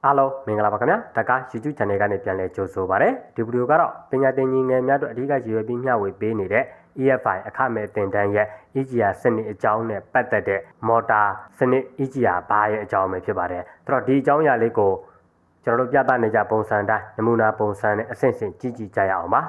အားလုံးမင်္ဂလာပါခင်ဗျာဒါက YouTube Channel ကနေပြန်လည်ကြိုဆိုပါရစေဒီဗီဒီယိုကတော့ပညာသင်ညီငယ်များတို့အဓိကရည်ရွယ်ပြီးမျှဝေပေးနေတဲ့ EFI အခမဲ့သင်တန်းရဲ့ EGR စနစ်အကြောင်းနဲ့ပတ်သက်တဲ့မော်တာစနစ် EGR ဘာရဲ့အကြောင်းပဲဖြစ်ပါတယ်အဲ့တော့ဒီအကြောင်းအရာလေးကိုကျွန်တော်တို့ပြသနေကြပုံစံတိုင်းနမူနာပုံစံနဲ့အဆင့်ဆင့်ကြည့်ကြရအောင်ပါ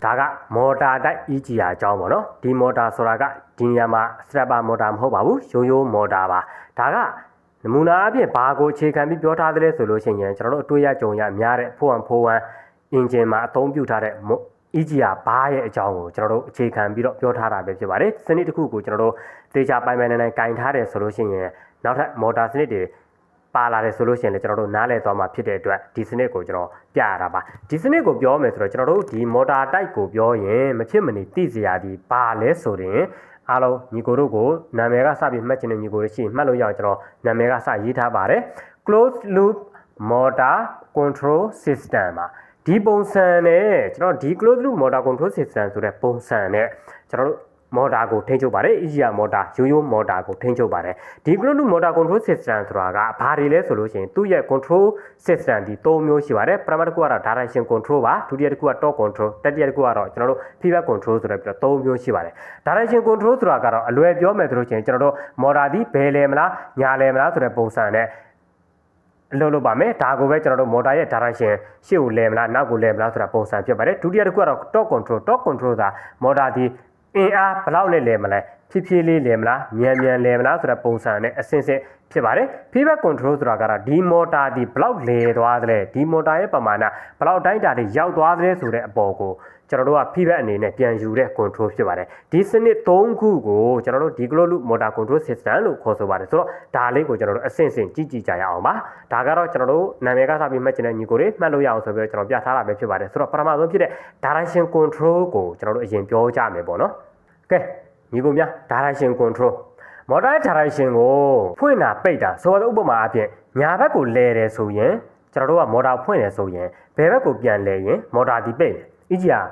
ဒါကမော်တာတိုက် EGR အကြောင်းပေါ့နော်ဒီမော်တာဆိုတာကဒီနေရာမှာ stepper မော်တာမဟုတ်ပါဘူးရိုးမော်တာပါဒါကနမူနာအပြင်ဘာကိုအခြေခံပြီးပြောထားသလဲဆိုလို့ရှိရင်ကျွန်တော်တို့အတွေ့အကြုံရများတဲ့414 engine မှာအသုံးပြုထားတဲ့ EGR ဘာရဲ့အကြောင်းကိုကျွန်တော်တို့အခြေခံပြီးတော့ပြောထားတာပဲဖြစ်ပါတယ်စနစ်တစ်ခုကိုကျွန်တော်တို့သေချာပိုင်နိုင်ကင်ထားတယ်ဆိုလို့ရှိရင်နောက်ထပ်မော်တာစနစ်တွေပါလာတယ်ဆိုလို့ရှိရင်လည်းကျွန်တော်တို့နားလည်သွားမှာဖြစ်တဲ့အတွက်ဒီစနစ်ကိုကျွန်တော်ပြရတာပါဒီစနစ်ကိုပြောမယ်ဆိုတော့ကျွန်တော်တို့ဒီမော်တာတိုက်ကိုပြောရင်မဖြစ်မနေသိစရာဒီပါလဲဆိုရင်အားလုံးညီကိုတို့ကိုနာမည်ကစပြီးမှတ်ချင်တဲ့ညီကိုတို့ရှိမှတ်လို့ရအောင်ကျွန်တော်နာမည်ကစရေးထားပါတယ် closed loop motor control system ပါဒီပုံစံနဲ့ကျွန်တော်ဒီ closed loop motor control system ဆိုတဲ့ပုံစံနဲ့ကျွန်တော်တို့မော်တာကိုထိန်းချုပ်ပါတယ် EGR မော်တာရိုးမော်တာကိုထိန်းချုပ်ပါတယ်ဒီ closed loop motor control system ဆိုတာကဘာတွေလဲဆိုလို့ရှိရင်သူ့ရဲ့ control system ဒီ၃မျိုးရှိပါတယ်ပထမတစ်ခုကတော့ direction control ပါဒုတိယတစ်ခုက torque control တတိယတစ်ခုကတော့ကျွန်တော်တို့ feedback control ဆိုတဲ့ပြီးတော့၃မျိုးရှိပါတယ် direction control ဆိုတာကတော့အလွယ်ပြောမယ်ဆိုလို့ရှိရင်ကျွန်တော်တို့မော်တာဒီဘယ်လဲမလားညာလဲမလားဆိုတဲ့ပုံစံနဲ့လုပ်ပါမယ်ဒါကိုပဲကျွန်တော်တို့မော်တာရဲ့ direction ရှေ့ကိုလဲမလားနောက်ကိုလဲမလားဆိုတာပုံစံဖြစ်ပါတယ်ဒုတိယတစ်ခုကတော့ torque control ဆိုတာမော်တာဒီအင်အားဘယ်လောက်နဲ့လဲမလဲဖြည်းဖြည်းလေးလဲမလားမြန်လဲမလားဆိုတဲ့ပုံစံနဲ့အဆင့်ဆင့်ဖြစ်ပါတယ် feedback control ဆိုတာကတော့ဒီမော်တာဒီဘယ်လောက်လဲသွားသလဲဒီမော်တာရဲ့ပမာဏဘယ်လောက်အတိုင်းအတာတွေရောက်သွားသလဲဆိုတဲ့အပေါ်ကိုကျွန်တော်တို့က feedback အနေနဲ့ပြန်ယူတဲ့ control ဖြစ်ပါတယ်ဒီစနစ်၃ခုကိုကျွန်တော်တို့ဒီ closed loop motor control system လို့ခေါ်ဆိုပါတယ်ဆိုတော့ဒါလေးကိုကျွန်တော်တို့အဆင့်ဆင့်ကြည့်ကြရအောင်ပါဒါကတော့ကျွန်တော်တို့နာမည်ကစပြီးမှတ်ချင်တဲ့ညီကိုတွေမှတ်လို့ရအောင်ဆိုပြီးတော့ကျွန်တော်ပြထားတာပဲဖြစ်ပါတယ်ဆိုတော့ပထမဆုံးဖြစ်တဲ့ direction control ကိုကျွန်တော်တို့အရင်ပြောကြမယ်ပေါ့နော်ကဲညီကိုများ direction control motor direction ကိုဖွင့်တာပိတ်တာဆိုတော့ဥပမာအဖြစ်ညာဘက်ကိုလဲတယ်ဆိုရင်ကျွန်တော်တို့ကမော်တာဖွင့်တယ်ဆိုရင်ဘယ်ဘက်ကိုပြန်လဲရင်မော်တာဒီပိတ်တယ် EGR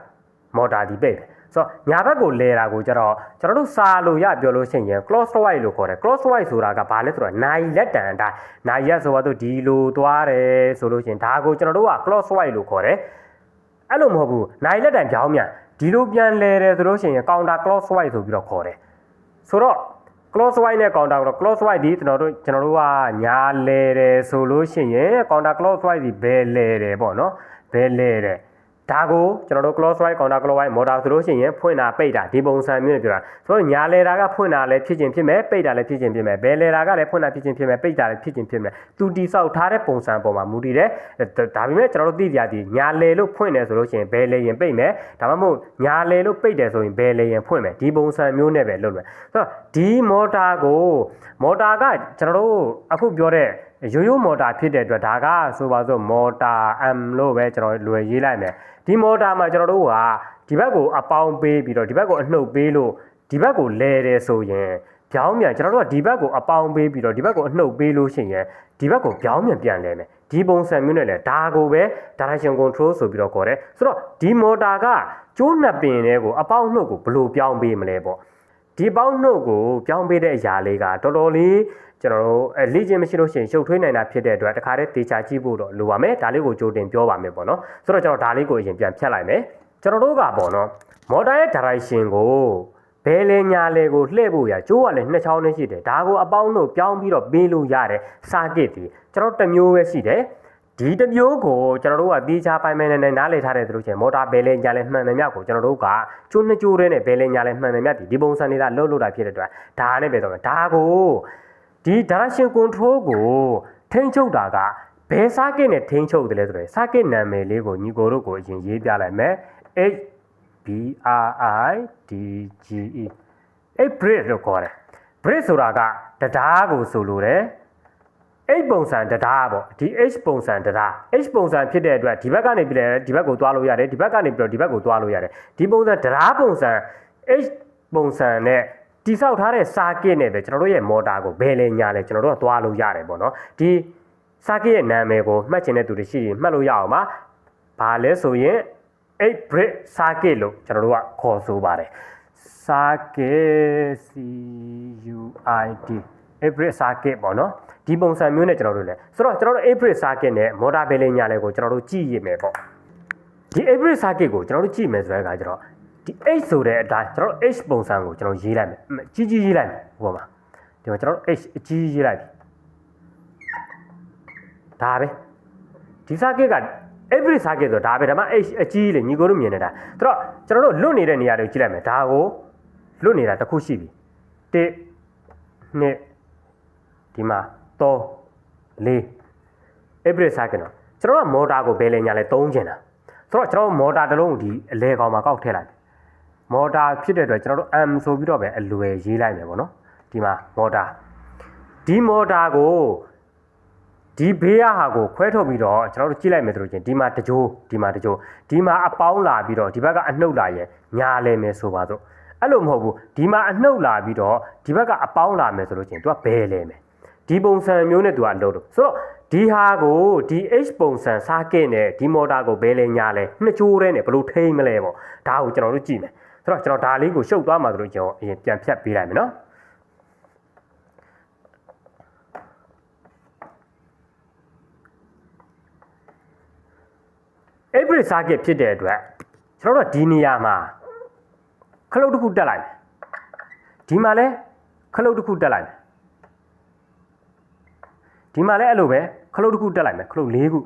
မော်တာဒီပိတ်တယ်ဆိုတော့ညာဘက်ကိုလဲတာကိုကျတော့ကျွန်တော်တို့စာလို့ရပြောလို့ရှိရင် clockwise လို့ခေါ်တယ် clockwise ဆိုတာကဘာလဲဆိုတော့နိုင်လက်တံအတိုင်းနိုင်ရက်ဆိုတော့ဒီလိုသွားတယ်ဆိုလို့ရှိရင်ဒါကိုကျွန်တော်တို့က clockwise လို့ခေါ်တယ်အဲ့လိုမဟုတ်ဘူးနိုင်လက်တံပြောင်းမြန်ဒီလိုပြန်လဲတယ်ဆိုလို့ရှိရင် counter clockwise ဆိုပြီးတော့ခေါ်တယ်ဆိုတော့ clockwise နဲ့ counter clockwise ဒီကျွန်တော်တို့ကညာလဲတယ်ဆိုလို့ရှိရင် counter clockwise ဒီဘယ်လဲတယ်ပေါ့နော်ဘယ်လဲတယ်ဒါကိုကျွန်တော်တို့ clockwise counter clockwise motor ဆိုလို့ရှိရင်ဖွင့်တာပိတ်တာဒီပုံစံမျိုးနဲ့ပြောတာဆိုတော့ညာလဲတာကဖွင့်တာလည်းဖြစ်ခြင်းဖြစ်မယ်ပိတ်တာလည်းဖြစ်ခြင်းဖြစ်မယ်ဘယ်လဲတာကလည်းဖွင့်တာဖြစ်ခြင်းဖြစ်မယ်ပိတ်တာလည်းဖြစ်ခြင်းဖြစ်မယ်သူတိဆောက်ထားတဲ့ပုံစံပေါ်မှာမူတည်တယ်ဒါပေမဲ့ကျွန်တော်တို့သိကြသည်ညာလဲလို့ဖွင့်တယ်ဆိုလို့ရှိရင်ဘယ်လဲရင်ပိတ်မယ်ဒါမှမဟုတ်ညာလဲလို့ပိတ်တယ်ဆိုရင်ဘယ်လဲရင်ဖွင့်မယ်ဒီပုံစံမျိုးနဲ့ပဲလုပ်မယ်ဆိုတော့ဒီမော်တာကကျွန်တော်တို့အခုပြောတဲ့ရိုးမော်တာဖြစ်တဲ့အတွက်ဒါကဆိုပါစို့မော်တာ M လို့ပဲကျွန်တော်လွယ်ရေးလိုက်မယ်ဒီမော်တာမှာကျွန်တော်တို့ကဒီဘက်ကိုအပေါင်းပေးပြီးတော့ဒီဘက်ကိုအနှုတ်ပေးလို့ဒီဘက်ကိုလဲတယ်ဆိုရင်ပြောင်းမြန်ကျွန်တော်တို့ကဒီဘက်ကိုအပေါင်းပေးပြီးတော့ဒီဘက်ကိုအနှုတ်ပေးလို့ရှိရင်ဒီဘက်ကိုပြောင်းမြန်ပြန်လဲမယ်ဒီပုံစံမျိုးနဲ့လဲဒါကိုပဲ direction control ဆိုပြီးတော့ခေါ်တယ်ဆိုတော့ဒီမော်တာကကျိုးနှစ်ပင်တွေကိုအပေါင်းနှုတ်ကိုဘယ်လိုပြောင်းပေးမလဲပေါ့ဒီပေါင်းနှုတ်ကိုပြောင်းပေးတဲ့အရာလေးကတော်တော်လေးကျွန်တော်တို့လေ့ကျင့်မရှိလို့ရှိရင်ရှုပ်ထွေးနိုင်တာဖြစ်တဲ့အတွက်တခါတည်းသေချာကြည့်ဖို့တော့လိုပါမယ်ဒါလေးကိုကြိုတင်ပြောပါမယ်ပေါ့နော်ဆိုတော့ကျွန်တော်ဒါလေးကိုအရင်ပြန်ဖြတ်လိုက်မယ်ကျွန်တော်တို့ကပေါ့နော်မော်တာရဲ့ direction ကိုဘယ်လဲညာလဲကိုလှည့်ဖို့ရကျိုးကလည်းနှစ်ချောင်းနဲ့ရှိတယ်ဒါကိုအပေါင်းတို့ပြောင်းပြီးတော့ပေးလို့ရတယ် circuit ဒီကျွန်တော်တစ်မျိုးပဲရှိတယ်ဒီတစ်မျိုးကိုကျွန်တော်တို့ကတေးချပိုင်နဲ့နားလည်ထားတယ်ဆိုလို့ရှိရင်မော်တာဘယ်လဲညာလဲမှန်တယ်မြတ်ကိုကျွန်တော်တို့ကကျိုးနှစ်ကျိုးတဲ့နဲ့ဘယ်လဲညာလဲမှန်တယ်မြတ်ဒီပုံစံနေတာလှုပ်လို့တာဖြစ်တဲ့အတွက်ဒါနဲ့ပဲဆိုတော့ဒါကိုဒီ direction control ကိုထိန်းချုပ်တာကဘယ် circuit နဲ့ထိန်းချုပ်တယ်လဲဆိုတော့ circuit နာမည်လေးကိုညီကိုတို့ကိုအရင်ရေးပြလိုက်မယ် HBRIDGE bridge လို့ခေါ်တယ် bridge ဆိုတာကတရားကိုဆိုလိုတယ်H ပုံစံတရားပေါ့ဒီ H ပုံစံတရား H ပုံစံဖြစ်တဲ့အတွက်ဒီဘက်ကနေပြည်တယ်ဒီဘက်ကိုသွားလို့ရတယ်ဒီဘက်ကနေပြီးတော့ဒီဘက်ကိုသွားလို့ရတယ်ဒီပုံစံတရားပုံစံ H ပုံစံနဲ့တိဆောက်ထားတဲ့ circuit နဲ့ပဲကျွန်တော်တို့ရဲ့မော်တာကိုဘယ်လဲညာလဲကျွန်တော်တို့ကသွားလို့ရတယ်ပေါ့နော်ဒီ circuit ရဲ့နာမည်ကိုမှတ်ချင်တဲ့သူတွေရှိရင်မှတ်လို့ရအောင်ပါဘာလဲဆိုရင် bridge circuit လို့ကျွန်တော်တို့ကခေါ်ဆိုပါတယ် circuit CUID hybrid circuit ပေါ့နော်ဒီပုံစံမျိုးနဲ့ကျွန်တော်တို့လဲဆိုတော့ကျွန်တော်တို့ hybrid circuit နဲ့ motor ဘယ်လေးညာလဲကိုကျွန်တော်တို့ကြည့်ရမယ်ပေါ့ဒီ hybrid circuit ကိုကျွန်တော်တို့ကြည့်မယ်ဆိုတဲ့အခါကျတော့ဒီ H ဆိုတဲ့အတိုင်းကျွန်တော်တို့ H ပုံစံကိုကျွန်တော်ရေးလိုက်မယ်ကြီးကြီးရေးလိုက်မယ်ဟိုမှာဒီမှာကျွန်တော်တို့ H အကြီးရေးလိုက်ပြီဒါပဲဒီ circuit က hybrid circuit ဆိုဒါပဲဒါမှ H အကြီးလေညီကိုတို့မြင်နေတာဆိုတော့ကျွန်တော်တို့လွတ်နေတဲ့နေရာတွေကိုကြည့်လိုက်မယ်ဒါကိုလွတ်နေတာတစ်ခုရှိပြီ1 2ဒီမှာ3 4 hybrid circuit နော်ကျွန်တော်က motor ကိုဘယ်လဲညာလဲသုံးချင်တာဆိုတော့ကျွန်တော် motor တစ်လုံးဒီအလဲကောင်မှာကောက်ထည့်လိုက် motor ဖြစ်တဲ့အတွက်ကျွန်တော်တို့ M ဆိုပြီးတော့ပဲအလွယ်ရေးလိုက်မယ်ပေါ့နော်ဒီမှာ motor ဒီ motor ကိုဒီဘေးရဟာကိုခွဲထုတ်ပြီးတော့ကျွန်တော်တို့ကြည့်လိုက်မယ်ဆိုလို့ချင်းဒီမှာတကြိုးဒီမှာတကြိုးဒီမှာအပေါင်းလာပြီးတော့ဒီဘက်ကအနှုတ်လာရင်ညာလဲမယ်ဆိုပါစို့အဲ့လိုမဟုတ်ဘူးဒီမှာအနှုတ်လာပြီးတော့ဒီဘက်ကအပေါင်းလာမယ်ဆိုလို့ချင်း तू ကဘယ်လဲမယ်ဒီပုံစံမျိုးနဲ့ तू ကအလုပ်လို့ဆိုတော့ဒီဟာကိုဒီ H ပုံစံစားကင့်နဲ့ဒီ motor ကိုဘယ်လဲညာလဲနှစ်ကြိုးထဲနဲ့ဘယ်လိုထိမ့်မလဲပေါ့ဒါကိုကျွန်တော်တို့ကြည့်မယ်ဆိုတော့ကျွန်တော်ဒါလေးကိုရှုပ်သွားမှာဆိုလို့ကျွန်တော်အရင်ပြန်ဖြတ်ပေးလိုက်မယ်နော်hybrid circuit ဖြစ်တဲ့အတွက်ကျွန်တော်တို့ဒီနေရာမှာခလုတ်တစ်ခုတက်လိုက်မယ်ဒီမှာလဲခလုတ်တစ်ခုတက်လိုက်မယ်ဒီမှာလဲအဲ့လိုပဲခလုတ်တစ်ခုတက်လိုက်မယ်ခလုတ်၄ခ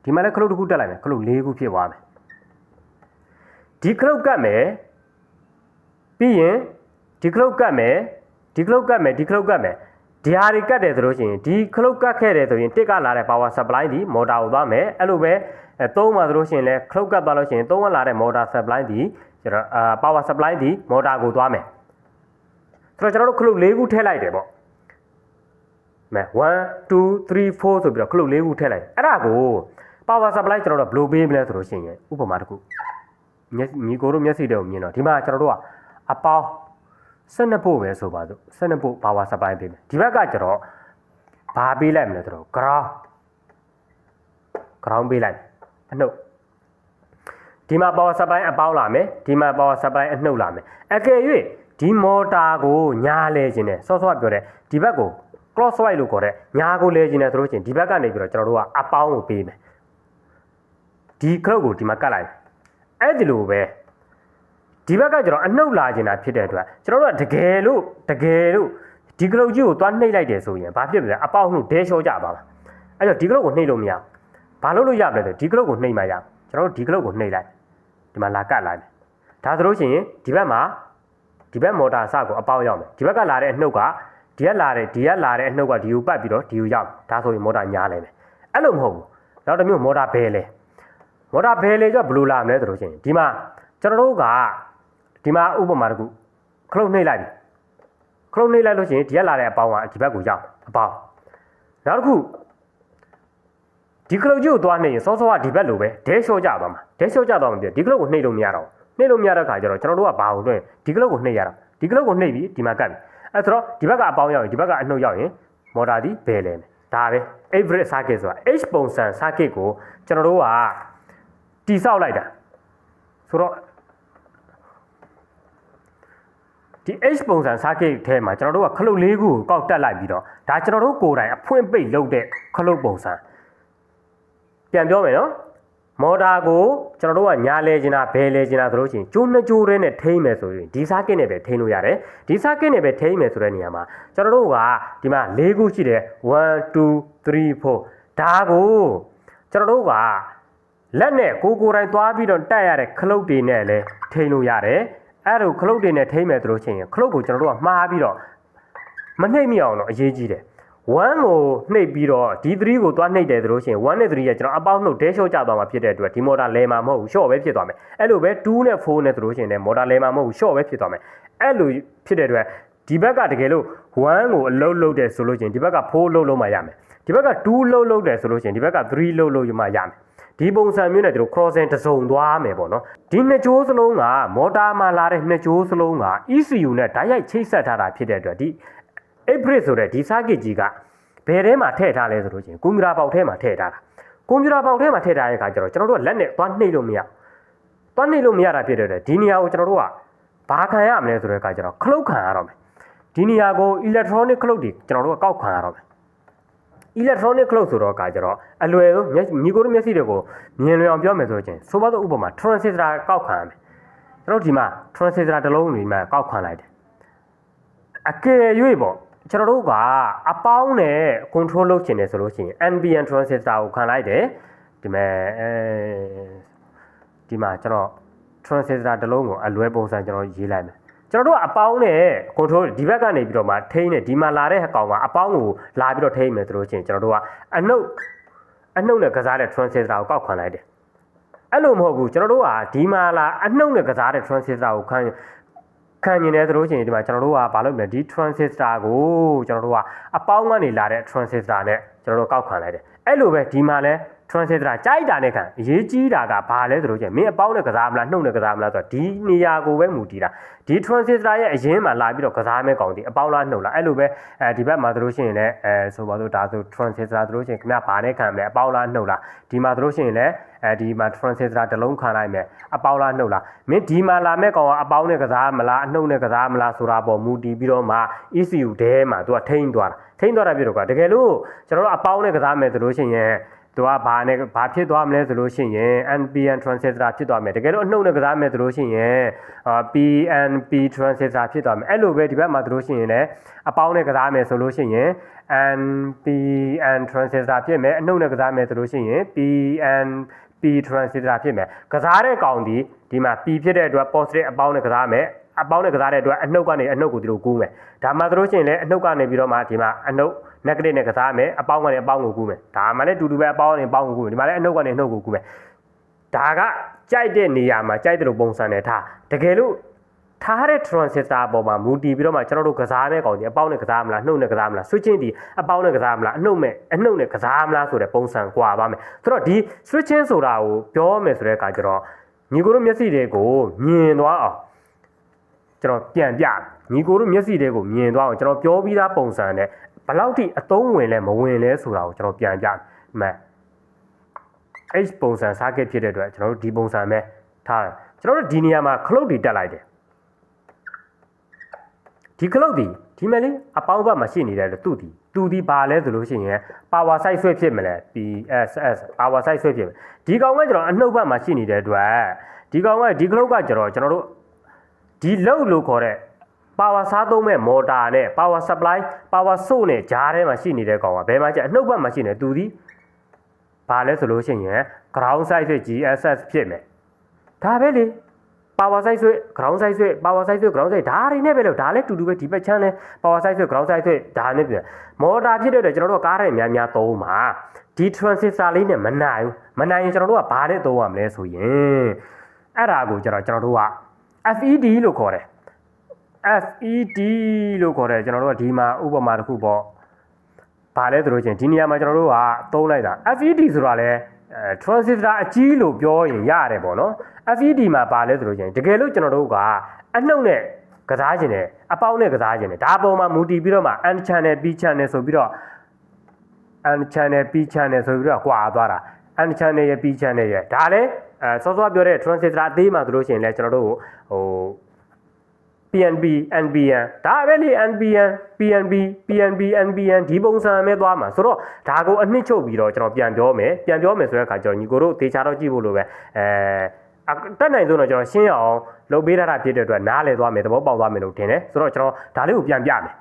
ုဒီမှာလဲခလုတ်တစ်ခုတက်လိုက်မယ်ခလုတ်၄ခုဖြစ်သွားမယ်ဒီခလုတ်ကတ်မယ်ပြီးရင်ဒီခလုတ်ကတ်မယ်ဒီခလုတ်ကတ်မယ်ဒီခလုတ်ကတ်မယ်ဒီဟာတွေကတ်တယ်ဆိုလို့ရှိရင်ဒီခလုတ်ကတ်ခဲ့တယ်ဆိုရင်တစ်ကလာတဲ့ power supply ဒီ motor ကိုသွားမယ်အဲ့လိုပဲသုံးပါဆိုလို့ရှိရင်လဲခလုတ်ကတ်သွားလို့ရှိရင်သုံးဝလာတဲ့ motor supply ဒီကျွန်တော်power supply ဒီ motor ကိုသွားမယ်ဆိုတော့ကျွန်တော်တို့ခလုတ်၄ခုထည့်လိုက်တယ်ပေါ့မယ်1 2 3 4ဆိုပြီးတော့ခလုတ်၄ခုထည့်လိုက်အဲ့ဒါကို power supply ကျွန်တော်တို့ဘယ်လိုပေးမလဲဆိုလို့ရှိရင်ဥပမာတစ်ခုညီကိုတို့မျက်စိတွေကိုမြင်တော့ဒီမှာကျွန်တော်တို့ကအပေါင်း12ဖို့ပဲဆိုပါစို့12ဖို့ power supply ပေးမယ်ဒီဘက်ကကျတော့ဘာပေးလိုက်မလဲဆိုတော့ ground ပေးလိုက်အနှုတ်ဒီမှာ power supply အပေါင်းလာမယ်ဒီမှာ power supply အနှုတ်လာမယ်အကယ်၍ဒီ motor ကိုညားလဲခြင်းနဲ့စောစောပြောတဲ့ဒီဘက်ကို crosswise လို့ခေါ်တဲ့ညားကိုလဲခြင်းနဲ့ဆိုလို့ချင်းဒီဘက်ကနေပြီးတော့ကျွန်တော်တို့ကအပေါင်းကိုပေးမယ်ဒီခလုတ်ကိုဒီမှာကတ်လိုက်အဲ့ဒီလိုပဲဒီဘက်ကကျတော့အနှုတ်လာခြင်းတာဖြစ်တဲ့အတွက်ကျွန်တော်တို့ကတကယ်လို့ဒီခလုတ်ကြီးကိုသွားနှိပ်လိုက်တယ်ဆိုရင်ဘာဖြစ်မလဲအပေါင်းနှုတ်ဒဲလျှော့ကြပါမှာအဲ့တော့ဒီခလုတ်ကိုနှိပ်လို့မရဘာလို့ရမလဲဆိုဒီခလုတ်ကိုနှိပ်မှရကျွန်တော်တို့ဒီခလုတ်ကိုနှိပ်လိုက်ဒီမှာလာကတ်လိုက်မယ်ဒါဆိုလို့ရှိရင်ဒီဘက်မော်တာစကိုအပေါင်းရောက်မယ်ဒီဘက်ကလာတဲ့အနှုတ်ကဒီကလာတဲ့အနှုတ်ကဒီကိုပတ်ပြီးတော့ဒီကိုရောက်ဒါဆိုရင်မော်တာညားလိုက်မယ်အဲ့လိုမဟုတ်ဘူးနောက်တစ်မျိုးမော်တာဘယ်လဲမော်တာဘယ်လဲကျတော့ဘယ်လိုလာမလဲဆိုလို့ရှိရင်ဒီမှာကျွန်တော်တို့ကဒီမှာဥပမာတစ်ခုခလုတ်နှိပ်လိုက်ပြီခလုတ်နှိပ်လိုက်လို့ရှိရင်ဒီကလာတဲ့အပေါင်းကဒီဘက်ကိုရောက်အပေါင်းနောက်တစ်ခုဒီခလုတ်ကြီးကိုသွားနှိပ်ရင်စောစောကဒီဘက်လိုပဲဒဲလျှော့ကြပါမှာဒဲလျှော့ကြသွားမှာပြဒီခလုတ်ကိုနှိပ်လို့မရတော့နှိပ်လို့မရတဲ့ခါကျတော့ကျွန်တော်တို့ကဘာကိုတွင်းဒီခလုတ်ကိုနှိပ်ရတာဒီခလုတ်ကိုနှိပ်ပြီးဒီမှာကတ်ပြီအဲ့ဆိုတော့ဒီဘက်ကအပေါင်းရောက်ရင်ဒီဘက်ကအနှုတ်ရောက်ရင်မော်တာဒီဘယ်လဲမယ်ဒါပဲ hybrid circuit ဆိုတာ H ပုံစံ circuit ကိုကျွန်တော်တို့ကတိဆောက်လိုက်တာဆိုတော့ဒီ H ပုံစံ circuit ထဲမှာကျွန်တော်တို့ကခလုတ်၄ခုကိုကောက်တက်လိုက်ပြီးတော့ဒါကျွန်တော်တို့ကိုယ်တိုင်အဖွင့်ပိတ်လုပ်တဲ့ခလုတ်ပုံစံပြန်ပြောမယ်နော်မော်တာကိုကျွန်တော်တို့ကညာလဲချင်တာဘယ်လဲချင်တာဆိုလို့ရှိရင်ကျိုးနှစ်ကျိုးနဲ့ထိမ့်မယ်ဆိုရင်ဒီ circuit နဲ့ပဲထိမ့်လို့ရတယ်ဒီ circuit နဲ့ပဲထိမ့်မယ်ဆိုတဲ့နေရာမှာကျွန်တော်တို့ကဒီမှာ၄ခုရှိတယ်1 2 3 4ဒါကိုကျွန်တော်တို့ကလက်နဲ့ကိုယ်တိုင်သွားပြီးတော့တက်ရတဲ့ခလုတ်တွေနဲ့လည်းထိမ့်လို့ရတယ်အဲ့လိုခလုတ်တွေနဲ့ထိမ့်မယ်ဆိုလို့ရှိရင်ခလုတ်ကိုကျွန်တော်တို့ကမှားပြီးတော့မနှိမ့်မိအောင်တော့အရေးကြီးတယ်1ကိုနှိပ်ပြီးတော့ဒီ3ကိုသွားနှိပ်တယ်ဆိုလို့ရှိရင်1နဲ့3ရဲ့ကျွန်တော်အပေါင်းနှုတ်ဒဲလျှော့ကျသွားမှာဖြစ်တဲ့အတွက်ဒီမော်တာလဲမှာမဟုတ်ဘူးရှော့ပဲဖြစ်သွားမယ်အဲ့လိုပဲ2နဲ့4နဲ့ဆိုလို့ရှိရင်လည်းမော်တာလဲမှာမဟုတ်ဘူးရှော့ပဲဖြစ်သွားမယ်အဲ့လိုဖြစ်တဲ့အတွက်ဒီဘက်ကတကယ်လို့1ကိုအလုံးလုံးတယ်ဆိုလို့ရှိရင်ဒီဘက်က4လုံးလုံးမှရမယ်ဒီဘက်က2လုံးလုံးတယ်ဆိုလို့ရှိရင်ဒီဘက်က3လုံးလုံးမှရမယ်ဒီပုံစံမျိုးနဲ့တို့ crossing တစ်စုံသွားမယ်ပေါ့နော်ဒီနှစ်ကြိုးစလုံးကမော်တာမှာလာတဲ့နှစ်ကြိုးစလုံးက ECU နဲ့ဓာတ်ရိုက်ချိတ်ဆက်ထားတာဖြစ်တဲ့အတွက်ဒီ hybrid ဆိုတဲ့ဒီ circuit ကြီးကဘယ်ထဲမှာထည့်ထားလဲဆိုလို့ရှိရင်ကွန်ပျူတာပေါက်ထဲမှာထည့်ထားတာကွန်ပျူတာပေါက်ထဲမှာထည့်ထားတဲ့အခါကျတော့ကျွန်တော်တို့ကလက်နဲ့သွားနှိပ်လို့မရတာဖြစ်တဲ့အတွက်ဒီနေရာကိုကျွန်တော်တို့က ဘာခံရမလဲဆိုတဲ့အခါကျတော့ခလုတ်ခံရတော့မယ်ဒီနေရာကို electronic ခလုတ်တွေကျွန်တော်တို့ကကောက်ခံရတော့မယ် electronic ခလုတ်ဆိုတော့အခါကျတော့အလွယ်ဆုံးညီကိုတို့မျက်စိတွေကိုမြင်လွယ်အောင်ပြောမယ်ဆိုရင်ဆိုပါတော့ဥပမာ transistor ကောက်ခံရမယ်ကျွန်တော်ဒီမှာ transistor တစ်လုံးဒီမှာကောက်ခံလိုက်တယ်အကယ်၍ပေါ့ကျွန်တော်တို့ကအပေါင်းနဲ့ control လုပ်ချင်တယ်ဆိုလို့ရှိရင် NPN transistor ကိုခံလိုက်တယ်ဒီမှာကျွန်တော် transistor တစ်လုံးကိုအလွယ်ပုံစံကျွန်တော်ရေးလိုက်မယ်ကျွန်တော်တို့အပေါင်းနဲ့ control ဒီဘက်ကနေပြီးတော့မှထိန်းနေဒီမှာလာတဲ့အကောင်ကအပေါင်းကိုလာပြီးတော့ထိန်းမယ်ဆိုလို့ရှိရင်ကျွန်တော်တို့ကအနှုတ်နဲ့ကစားတဲ့ transistor ကိုကောက်ခံလိုက်တယ်အဲ့လိုမဟုတ်ဘူးကျွန်တော်တို့ကဒီမှာလာအနှုတ်နဲ့ကစားတဲ့ transistor ကိုခံနေတယ်ဆိုလို့ရှိရင်ဒီမှာကျွန်တော်တို့ကဘာလုပ်မလဲဒီ transistor ကိုကျွန်တော်တို့ကအပေါင်းကနေလာတဲ့ transistor နဲ့ကျွန်တော်တို့ကောက်ခံလိုက်တယ်အဲ့လိုပဲဒီမှာလဲ transistor ကြိုက်တာနဲ့ခံအရေးကြီးတာကဘာလဲဆိုလို့ရှိရင်မင်းအပေါင်းနဲ့ကစားမလားနှုတ်နဲ့ကစားမလားဆိုတော့ဒီနေရာကိုပဲမူတည်တာဒီ transistor ရဲ့အရင်မှာလာပြီးတော့ကစားမဲ့ကောင်ဒီအပေါင်းလားနှုတ်လားအဲ့လိုပဲဒီဘက်မှာဆိုလို့ရှိရင်လည်းဆိုပါစို့ဒါဆို transistor ဆိုလို့ရှိရင်ခင်ဗျာဘာနဲ့ခံမလဲအပေါင်းလားနှုတ်လားဒီမှာဆိုလို့ရှိရင်လည်းဒီမှာ transistor တစ်လုံးခံလိုက်မယ်အပေါင်းလားနှုတ်လားမင်းဒီမှာလာမဲ့ကောင်ကအပေါင်းနဲ့ကစားမလားအနှုတ်နဲ့ကစားမလားဆိုတာပေါ်မူတည်ပြီးတော့မှ ECU ထဲမှာသူကထိန်းသွားတာပြတော့ကတကယ်လို့ကျွန်တော်တို့အပေါင်းနဲ့ကစားမယ်ဆိုလို့ရှိရင်သူကဘာဖြစ်သွားမလဲဆိုလို့ရှိရင် NPN transistor ဖြစ်သွားမယ်တကယ်လို့အနှုတ်နဲ့ကစားမယ်ဆိုလို့ရှိရင် PNP transistor ဖြစ်သွားမယ်အဲ့လိုပဲဒီဘက်မှာဆိုလို့ရှိရင်လည်းအပေါင်းနဲ့ကစားမယ်ဆိုလို့ရှိရင် NPN transistor ဖြစ်မယ်အနှုတ်နဲ့ကစားမယ်ဆိုလို့ရှိရင် PNP transistor ဖြစ်မယ်ကစားတဲ့ကောင်ဒီမှာ P ဖြစ်တဲ့အတွက် positive အပေါင်းနဲ့ကစားမယ်အပေါင်းနဲ့ကစားတဲ့အတွက်အနှုတ်ကနေအနှုတ်ကိုဒီလိုကူးမယ်ဒါမှဆိုလို့ရှိရင်လည်းအနှုတ်ကနေပြီးတော့မှဒီမှာအနှုတ် negative နဲ့ကစားမယ်အပေါင်းကနေအပေါင်းကိုကူးမယ်ဒါမှလည်းတူတူပဲအပေါင်းကနေအပေါင်းကိုကူးမယ်ဒီမှာလည်းအနှုတ်ကနေအနှုတ်ကိုကူးမယ်ဒါကကြိုက်တဲ့နေရာမှာကြိုက်တဲ့လိုပုံစံနဲ့ထားတကယ်လို့ထားတဲ့ transistor ပေါ်မှာမူတည်ပြီးတော့မှကျွန်တော်တို့ကစားမဲ့ကောင်ဒီအပေါင်းနဲ့ကစားမလားနှုတ်နဲ့ကစားမလား switching ဒီအပေါင်းနဲ့ကစားမလားအနှုတ်နဲ့ကစားမလားဆိုတဲ့ပုံစံကွာပါမယ်ဆိုတော့ဒီ switching ဆိုတာကိုပြောမယ်ဆိုတဲ့အခါကျတော့ညီကိုတို့မျက်စိတွေကိုမြင်သွားအောင်ကျွန်တော်ပြန်ပြညီကိုတို့မျက်စိတွေကိုမြင်သွားအောင်ကျွန်တော်ပြောပြီးသားပုံစံနဲ့ဘယ်လောက်ထိအသုံးဝင်လဲမဝင်လဲဆိုတာကိုကျွန်တော်ပြန်ပြမယ် H ပုံစံ circuit ဖြစ်တဲ့အတွက်ကျွန်တော်တို့ဒီပုံစံပဲထားတယ်ကျွန်တော်တို့ဒီနေရာမှာခလုတ်တွေတက်လိုက်တယ်ဒီခလုတ်ဒီမဲ့လေးအပေါင်းဘက်မှာရှိနေတယ်လို့သူဒီပါလဲဆိုလို့ရှိရင် power side switch ဖြစ်မလဲ PSS power side switch ဖြစ်မယ်ဒီကောင်ကကျွန်တော်အနှုတ်ဘက်မှာရှိနေတဲ့အတွက်ဒီကောင်ကဒီခလုတ်ကကျွန်တော်တို့ဒီလောက်လို့ခေါ်တဲ့ power စားသုံးမဲ့ motor နဲ့ power supply power source နဲ့ဂျားထဲမှာရှိနေတဲ့ကောင်ကဘယ်မှာကျအနှုတ်ဘက်မှာရှိနေသူဒီဘာလဲဆိုလို့ရှိရင် ground side switch GSS ဖြစ်မယ်ဒါပဲလေ power side switch ground side switch power side switch ground side ဒါတွေနဲ့ပဲလို့ဒါလည်းတူတူပဲဒီဘက်ချမ်းလဲ power side switch ground side switch ဒါနဲ့ပြန် motor ဖြစ်တဲ့အတွက်ကျွန်တော်တို့ကားထဲများသုံးမှာဒီ transistor လေးနဲ့မနိုင်ရင်ကျွန်တော်တို့ကဘာနဲ့သုံးရမလဲဆိုရင်အဲ့ဒါကိုကျွန်တော်တို့က FED လို့ခေါ်တယ် FED လို့ခေါ်တယ်ကျွန်တော်တို့ကဒီမှာဥပမာတစ်ခုပေါ့ဘာလဲဆိုလို့ချင်းဒီနေရာမှာကျွန်တော်တို့ကသုံးလိုက်တာ FED ဆိုတာလဲtransistor အကြီးလို့ပြောရင်ရတယ်ပေါ့နော် FED မှာပါလဲဆိုလို့ချင်းတကယ်လို့ကျွန်တော်တို့ကအနှုတ်နဲ့ကစားခြင်းနဲ့အပေါင်းနဲ့ကစားခြင်းနဲ့ဒါပေါ်မှာမူတည်ပြီးတော့မှ N channel P channel ဆိုပြီးတော့ N channel P channel ဆိုပြီးတော့ကွာသွားတာ N channel ရဲ့ P channel ရဲ့ဒါလဲစောစောပြောတဲ့ transistor အသေးမှဆိုလို့ရှိရင်လဲကျွန်တော်တို့ဟို PNP NPN ဒါပဲလေ NPN PNP PNP NPN ဒီပုံစံပဲသွားမှာဆိုတော့ဒါကိုအနှစ်ချုပ်ပြီးတော့ကျွန်တော်ပြန်ပြောမယ်ဆိုတဲ့အခါကျတော့ညီကိုတို့သေချာတော့ကြည့်ဖို့လိုပဲတက်နိုင်ဆုံးတော့ကျွန်တော်ရှင်းရအောင်လုပ်ပေးထားတာဖြစ်တဲ့အတွက်နားလည်သွားမယ်သဘောပေါက်သွားမယ်လို့ထင်တယ်ဆိုတော့ကျွန်တော်ဒါလေးကိုပြန်ပြမယ်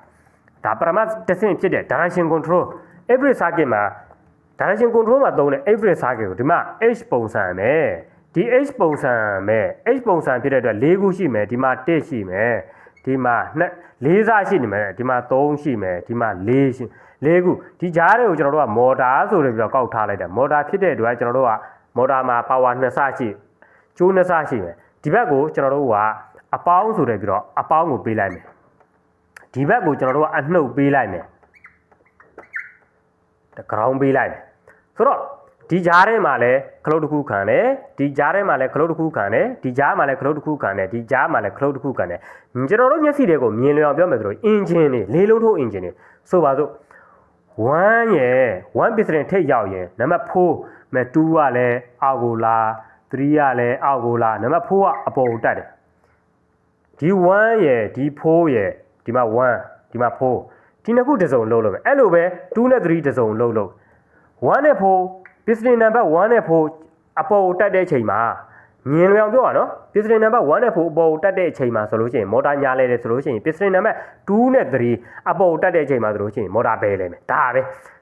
ဒါပရမတ်တစ်ဆင့်ဖြစ်တဲ့ direction control every circuit မှာ direction control မှာသုံးတဲ့ every circuit ကိုဒီမှာ H ပုံစံပဲဒီ H ပုံစံဖြစ်တဲ့အတွက်၄ခုရှိမယ်ဒီမှာ1ရှိမယ်ဒီမှာ2 4စားရှိနေမယ်ဒီမှာ3ရှိမယ်ဒီမှာ4ရှိ4ခုဒီကြားတွေကိုကျွန်တော်တို့ကမော်တာဆိုပြီးတော့ကောက်ထားလိုက်တယ်မော်တာဖြစ်တဲ့အတွက်ကျွန်တော်တို့ကမော်တာမှာ power 2စားရှိကျိုး2စားရှိမယ်ဒီဘက်ကိုကျွန်တော်တို့ကအပေါင်းဆိုတယ်ပြီးတော့အပေါင်းကိုပေးလိုက်မယ်ဒီဘက်ကိုကျွန်တော်တို့ကအနှုတ်ပေးလိုက်မယ်တ ground ပေးလိုက်မယ်ဆိုတော့ဒီကြားထဲမှာလည်းခလုတ်တစ်ခုခံတယ်ဒီကြားထဲမှာလည်းခလုတ်တစ်ခုခံတယ်ဒီကြားမှာလည်းခလုတ်တစ်ခုခံတယ်ဒီကြားမှာလည်းခလုတ်တစ်ခုခံတယ်ကျွန်တော်တို့မျက်စိတွေကိုမြင်လျော်ပြောမယ်ဆိုတော့ engine တွေလေးလုံးထိုး engine တွေဆိုပါစို့1ရဲ့1 piston ထိပ်ရောက်ရင်နံပါတ်4မဲ့2ကလည်းအောက်ကိုလာ3ကလည်းအောက်ကိုလာနံပါတ်4ကအပေါ်ကိုတက်တယ် ဒီ1ရယ်ဒီ4ရယ်ဒီမှာ1ဒီမှာ4ဒီနှစ်ခုတစ်စုံလုံးလို့ပဲအဲ့လိုပဲ2နဲ့3တစ်စုံလုံးလို့1နဲ့4 piston number 1နဲ့4အပေါ်တက်တဲ့ချိန်မှာမြင်လွယ်အောင်ပြောရနော် piston number 1နဲ့4အပေါ်တက်တဲ့အချိန်မှာဆိုလို့ရှိရင်မော်တာညာလဲတယ်ဆိုလို့ရှိရင် piston number 2နဲ့3အပေါ်တက်တဲ့အချိန်မှာဆိုလို့ရှိရင်မော်တာဘဲလဲမယ်ဒါပဲ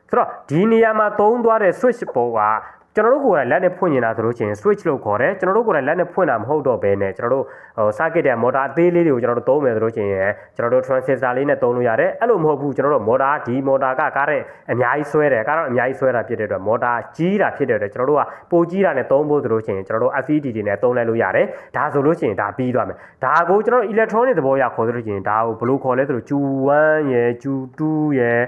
ဆိုတော့ဒီနေရာမှာသုံးသွားတဲ့ switch ပေါ်ကကျွန်တော်တို့ကိုယ်တိုင်လက်နဲ့ဖွင့်နေတာဆိုလို့ရှိရင် switch လို့ခေါ်တယ်ကျွန်တော်တို့ကိုယ်တိုင်လက်နဲ့ဖွင့်တာမဟုတ်တော့ဘဲနဲ့ကျွန်တော်တို့circuit တဲ့ motor အသေးလေးတွေကိုကျွန်တော်တို့သုံးမယ်ဆိုလို့ရှိရင်ကျွန်တော်တို့ transistor လေးနဲ့သုံးလို့ရတယ်အဲ့လိုမဟုတ်ဘူးကျွန်တော်တို့ motor ဒီ motor ကကားတဲ့အများကြီးဆွဲတယ်ကားတော့အများကြီးဆွဲတာဖြစ်တဲ့အတွက် motor ကြီးတာဖြစ်တဲ့အတွက်ကျွန်တော်တို့ကပိုကြီးတာနဲ့သုံးဖို့ဆိုလို့ရှိရင်ကျွန်တော်တို့ FET တွေနဲ့သုံးလိုက်လို့ရတယ်ဒါဆိုလို့ရှိရင်ဒါပြီးသွားမယ်ဒါကိုကျွန်တော်တို့ electronic သဘောအရခေါ်ဆိုလို့ရှိရင်ဒါကိုဘယ်လိုခေါ်လဲဆိုတော့ Q1 ရယ် Q2 ရယ်